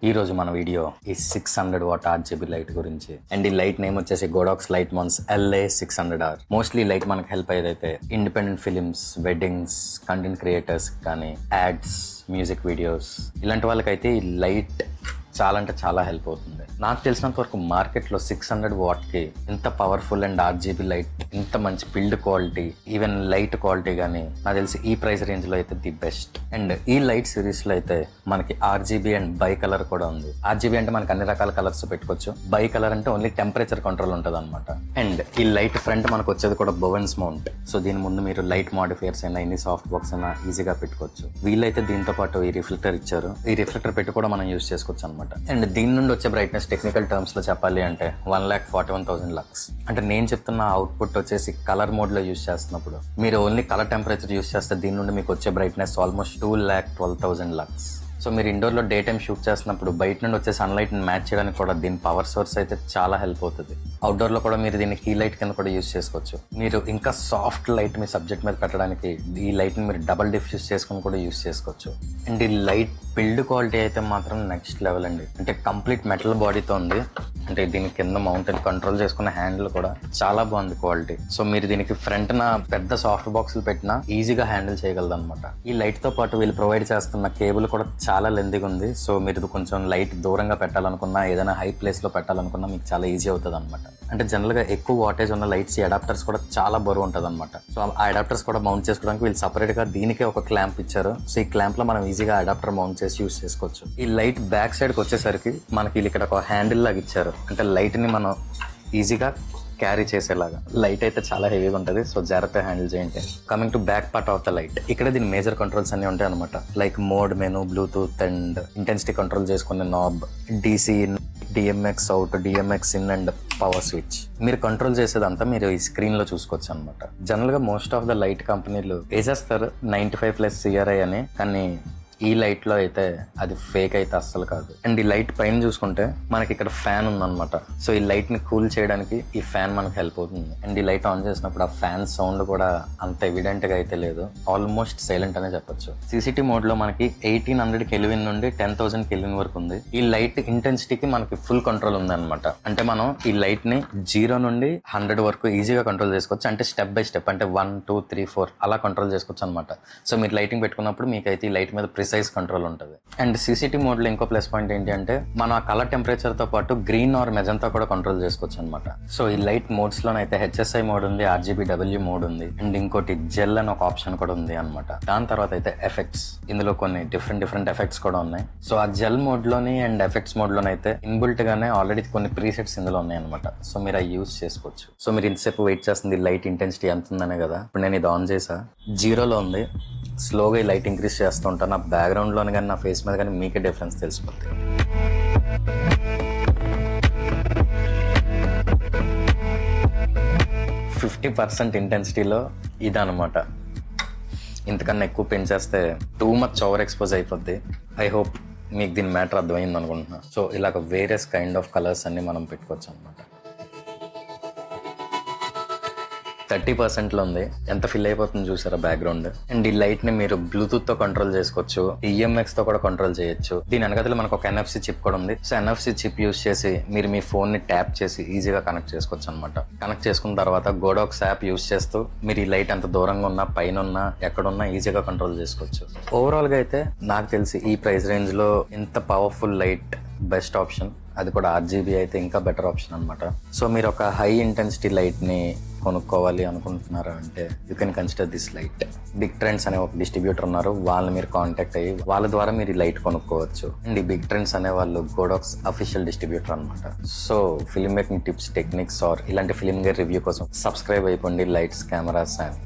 ఈ రోజు మన వీడియో ఈ 600 వాట్ RGB లైట్ గురించి. అండ్ ఈ లైట్ నేమ్ వచ్చేసి గోడాక్స్ లైట్ మన్స్ LA600R. మోస్ట్లీ లైట్ మనకు హెల్ప్ అయ్యేదైతే independent films, weddings, content creators కానీ, యాడ్స్, మ్యూజిక్ వీడియోస్ ఇలాంటి వాళ్ళకైతే ఈ లైట్ చాలా అంటే చాలా హెల్ప్ అవుతుంది. నాకు తెలిసినంత వరకు మార్కెట్లో 600 వాట్కి ఇంత పవర్ఫుల్ అండ్ RGB లైట్, ఇంత మంచి build quality, even light quality కానీ నాకు తెలిసి ఈ ప్రైస్ రేంజ్లో అయితే ది బెస్ట్. అండ్ ఈ లైట్ సిరీస్లో అయితే మనకి RGB అండ్ బై కలర్ కూడా ఉంది. RGB అంటే మనకి అన్ని రకాల కలర్స్ పెట్టుకోవచ్చు, బై కలర్ అంటే ఓన్లీ టెంపరేచర్ కంట్రోల్ ఉంటుంది అనమాట. అండ్ ఈ లైట్ ఫ్రంట్ మనకు వచ్చేది కూడా బోవెన్స్ మౌంట్. సో దీని ముందు మీరు లైట్ మాడిఫైయర్స్ అయినా, ఎన్ని సాఫ్ట్ బాక్స్ అయినా ఈజీగా పెట్టుకోవచ్చు. వీళ్ళైతే దీంతో పాటు ఈ రిఫ్లెక్టర్ ఇచ్చారు. ఈ రిఫ్లెక్టర్ పెట్టి కూడా మనం యూజ్ చేసుకోవచ్చు అనమాట. అండ్ దీని నుండి వచ్చే బ్రైట్నెస్ టెక్నికల్ టర్మ్స్ లో చెప్పాలి అంటే 1,41,000 లక్స్. అంటే నేను చెప్తున్న అవుట్పుట్ వచ్చేసి కలర్ మోడ్ లో యూజ్ చేస్తున్నప్పుడు మీరు ఓన్లీ కలర్ టెంపరేచర్ యూజ్ చేస్తే దీని నుండి మీకు వచ్చే బ్రైట్నెస్ ఆల్మోస్ట్ 2,12,000 లక్స్. సో మీరు ఇండోర్లో డే టైం షూట్ చేస్తున్నప్పుడు బయట నుండి వచ్చే సన్లైట్ని మ్యాచ్ చేయడానికి కూడా దీని పవర్ సోర్స్ అయితే చాలా హెల్ప్ అవుతుంది. అవుట్డోర్లో కూడా మీరు దీన్ని కీ లైట్ కింద కూడా యూజ్ చేసుకోవచ్చు. మీరు ఇంకా సాఫ్ట్ లైట్ మీ సబ్జెక్ట్ మీద పెట్టడానికి ఈ లైట్ని మీరు డబల్ డిఫ్యూజ్ చేసుకుని కూడా యూజ్ చేసుకోవచ్చు. అండ్ ఈ లైట్ బిల్డ్ క్వాలిటీ అయితే మాత్రం నెక్స్ట్ లెవెల్ అండి. అంటే కంప్లీట్ మెటల్ బాడీతో ఉంది. అంటే దీని కింద మౌంటైన్ కంట్రోల్ చేసుకున్న హ్యాండిల్ కూడా చాలా బాగుంది క్వాలిటీ. సో మీరు దీనికి ఫ్రంట్ నా పెద్ద సాఫ్ట్ బాక్సులు పెట్టినా ఈజీగా హ్యాండిల్ చేయగలదు అనమాట. ఈ లైట్ తో పాటు వీళ్ళు ప్రొవైడ్ చేస్తున్న కేబుల్ కూడా చాలా లెంతీగా ఉంది. సో మీరు కొంచెం లైట్ దూరంగా పెట్టాలనుకున్నా, ఏదైనా హై ప్లేస్ లో పెట్టాలనుకున్నా మీకు చాలా ఈజీ అవుతుంది అనమాట. అంటే జనరల్ గా ఎక్కువ వాటేజ్ ఉన్న లైట్స్, ఈ అడాప్టర్స్ కూడా చాలా బరువు ఉంటుంది అనమాట. సో ఆ అడాప్టర్స్ కూడా మౌంట్ చేసుకోవడానికి వీళ్ళు సపరేట్ గా దీనికే ఒక క్లాంప్ ఇచ్చారు. సో ఈ క్లాంప్ లో మనం ఈజీగా అడాప్టర్ మౌంట్ చేసి యూజ్ చేసుకోవచ్చు. ఈ లైట్ బ్యాక్ సైడ్ కి వచ్చేసరికి మనకి ఇక్కడ ఒక హ్యాండిల్ లాగా ఇచ్చారు. అంటే లైట్ ని మనం ఈజీగా క్యారీ చేసేలాగా. లైట్ అయితే చాలా హెవీగా ఉంటుంది, సో జాగ్రత్తగా హ్యాండిల్ చేయండి. Coming to back part of the light, ఇక్కడ దీని మేజర్ కంట్రోల్స్ అన్ని ఉంటాయి అనమాట. Like mode menu, bluetooth and intensity control చేసుకునే knob, DC in, DMX out, DMX in and power switch. మీరు కంట్రోల్ చేసేదంతా మీరు ఈ స్క్రీన్ లో చూసుకోవచ్చు అనమాట. జనరల్ గా మోస్ట్ ఆఫ్ ద లైట్ కంపెనీలు వేసేస్తారు 95+ CRI అని, కానీ ఈ లైట్ లో అయితే అది ఫేక్ అయితే అస్సలు కాదు. అండ్ ఈ లైట్ పైన చూసుకుంటే మనకి ఇక్కడ ఫ్యాన్ ఉందన్నమాట. సో ఈ లైట్ ని కూల్ చేయడానికి ఈ ఫ్యాన్ మనకు హెల్ప్ అవుతుంది. అండ్ ఈ లైట్ ఆన్ చేసినప్పుడు ఆ ఫ్యాన్ సౌండ్ కూడా అంత ఎవిడెంట్ గా అయితే లేదు, ఆల్మోస్ట్ సైలెంట్ అనే చెప్పొచ్చు. CCT మోడ్ లో మనకి 1800 కెల్విన్ నుండి 10,000 కెల్విన్ వరకు ఉంది. ఈ లైట్ ఇంటెన్సిటీకి మనకి ఫుల్ కంట్రోల్ ఉంది అనమాట. అంటే మనం ఈ లైట్ ని 0 నుండి 100 వరకు ఈజీగా కంట్రోల్ చేసుకోవచ్చు. అంటే స్టెప్ బై స్టెప్, అంటే 1, 2, 3, 4 అలా కంట్రోల్ చేసుకోవచ్చు అనమాట. సో మీరు లైటింగ్ పెట్టుకున్నప్పుడు మీకైతే ఈ లైట్ మీద ప్రిసైజ్ కంట్రోల్ ఉంటుంది. అండ్ CCT మోడ్ లో ఇంకో ప్లస్ పాయింట్ ఏంటి అంటే మనం ఆ కలర్ టెంపరేచర్ తో పాటు గ్రీన్ ఆర్ మెజంతా కూడా కంట్రోల్ చేసుకోవచ్చు అనమాట. సో ఈ లైట్ మోడ్స్ లోనైతే HSI మోడ్ ఉంది, RGBW మోడ్ ఉంది, అండ్ ఇంకోటి జెల్ అని ఒక ఆప్షన్ కూడా ఉంది అనమాట. దాని తర్వాత అయితే ఎఫెక్ట్స్, ఇందులో కొన్ని డిఫరెంట్ ఎఫెక్ట్స్ కూడా ఉన్నాయి. సో ఆ జెల్ మోడ్ లోని అండ్ ఎఫెక్ట్స్ మోడ్ లోనైతే ఇన్బుల్ట్ గానే ఆల్రెడీ కొన్ని ప్రీసెట్స్ ఇందులో ఉన్నాయి అనమాట. సో మీరు అవి యూజ్ చేసుకోవచ్చు. సో మీరు ఇంతసేపు వెయిట్ చేస్తుంది లైట్ ఇంటెన్సిటీ ఎంత ఉందనే కదా. ఇప్పుడు నేను ఇది ఆన్ చేసా, 0లో ఉంది. స్లోగా ఈ లైట్ ఇంక్రీజ్ చేస్తూ ఉంటాను. నా బ్యాక్గ్రౌండ్లోని కానీ, నా ఫేస్ మీద కానీ మీకే డిఫరెన్స్ తెలిసిపోతుంది. 50% ఇంటెన్సిటీలో ఇదనమాట. ఇంతకన్నా ఎక్కువ పెంచేస్తే టూ మచ్ ఓవర్ ఎక్స్పోజ్ అయిపోద్ది. ఐ హోప్ మీకు దీని మ్యాటర్ అర్థమైంది అనుకుంటున్నా. సో ఇలాగ వేరియస్ కైండ్ ఆఫ్ కలర్స్ అన్ని మనం పెట్టుకోవచ్చు అనమాట. 30%లో ఉంది. ఎంత ఫిల్ అయిపోతుంది చూసారా బ్యాక్గ్రౌండ్. అండ్ ఈ లైట్ ని మీరు బ్లూటూత్ తో కంట్రోల్ చేసుకోవచ్చు, DMX తో కూడా కంట్రోల్ చేయొచ్చు. దీని వెనకతలో మనకు ఒక NFC చిప్ కూడా ఉంది. సో NFC చిప్ యూస్ చేసి మీరు మీ ఫోన్ ని ట్యాప్ చేసి ఈజీగా కనెక్ట్ చేసుకోవచ్చు అనమాట. కనెక్ట్ చేసుకున్న తర్వాత గోడాక్స్ యాప్ యూస్ చేస్తూ మీరు ఈ లైట్ ఎంత దూరంగా ఉన్నా, పైన ఉన్నా, ఎక్కడున్నా ఈజీగా కంట్రోల్ చేసుకోవచ్చు. ఓవరాల్ గా అయితే నాకు తెలిసి ఈ ప్రైస్ రేంజ్ లో ఇంత పవర్ఫుల్ లైట్ బెస్ట్ ఆప్షన్. అది కూడా RGB అయితే ఇంకా బెటర్ ఆప్షన్ అనమాట. సో మీరు ఒక హై ఇంటెన్సిటీ లైట్ ని కొనుక్కోవాలి అనుకుంటున్నారా అంటే you can consider this light. Big trends అనే ఒక డిస్ట్రిబ్యూటర్ ఉన్నారు, వాళ్ళని మీరు కాంటాక్ట్ అయ్యి వాళ్ళ ద్వారా మీరు ఈ లైట్ కొనుక్కోవచ్చు. అండ్ ఈ బిగ్ ట్రెండ్స్ అనే వాళ్ళు గోడాక్స్ అఫీషియల్ డిస్ట్రిబ్యూటర్ అనమాట. So film making tips, techniques or ఇలాంటి ఫిల్మ్ గేర్ రివ్యూ కోసం సబ్స్క్రైబ్ అయిపోండి లైట్స్ కెమెరాస్ అండ్